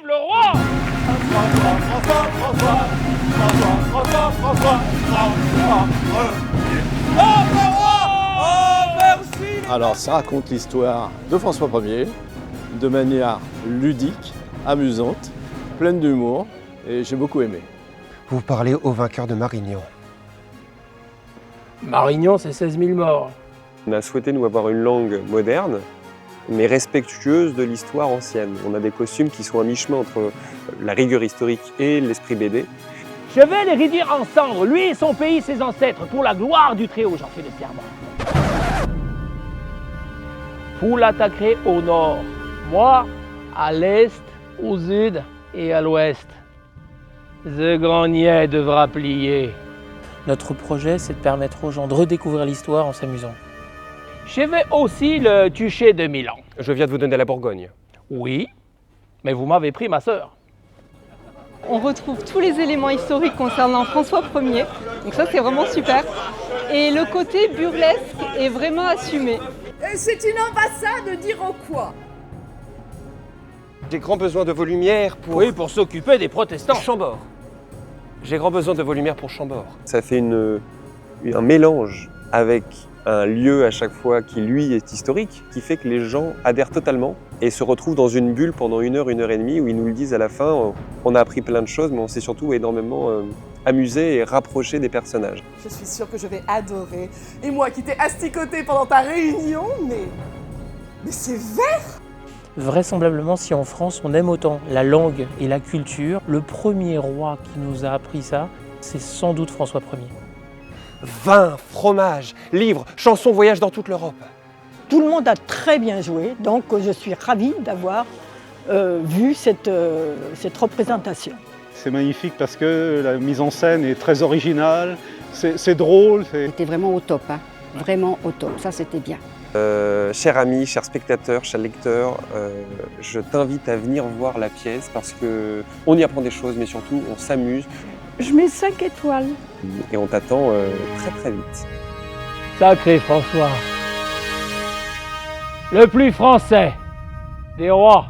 le roi. Alors ça raconte l'histoire de François Ier de manière ludique, amusante, pleine d'humour et j'ai beaucoup aimé. Vous parlez au vainqueur de Marignan. Marignan, c'est 16 000 morts. On a souhaité nous avoir une langue moderne, mais respectueuse de l'histoire ancienne. On a des costumes qui sont à mi-chemin entre la rigueur historique et l'esprit BD. Je vais les réduire en cendres, lui et son pays, ses ancêtres, pour la gloire du Très-Haut, j'en fais le serment. Vous l'attaquerez au nord, moi à l'est, au sud et à l'ouest. The Grand Niais devra plier. Notre projet, c'est de permettre aux gens de redécouvrir l'histoire en s'amusant. Je vais aussi le duché de Milan. Je viens de vous donner la Bourgogne. Oui, mais vous m'avez pris ma sœur. On retrouve tous les éléments historiques concernant François Ier, donc ça c'est vraiment super. Et le côté burlesque est vraiment assumé. C'est une ambassade d'Iroquois. J'ai grand besoin de vos lumières pour... Oui, pour s'occuper des protestants. Chambord. J'ai grand besoin de vos lumières pour Chambord. Ça fait un mélange avec un lieu à chaque fois qui, lui, est historique, qui fait que les gens adhèrent totalement et se retrouvent dans une bulle pendant 1 heure et demie, où ils nous le disent à la fin. On a appris plein de choses, mais on s'est surtout énormément amusé et rapproché des personnages. Je suis sûre que je vais adorer. Et moi qui t'ai asticoté pendant ta réunion, mais c'est vert! Vraisemblablement, si en France on aime autant la langue et la culture, le premier roi qui nous a appris ça, c'est sans doute François Ier. Vin, fromage, livres, chansons, voyages dans toute l'Europe. Tout le monde a très bien joué, donc je suis ravie d'avoir vu cette représentation. C'est magnifique parce que la mise en scène est très originale, c'est drôle. C'était vraiment au top, hein. Vraiment au top, ça c'était bien. Chers amis, chers spectateurs, chers lecteurs, je t'invite à venir voir la pièce parce qu'on y apprend des choses, mais surtout on s'amuse. Je mets 5 étoiles. Et on t'attend très très vite. Sacré François, le plus français des rois.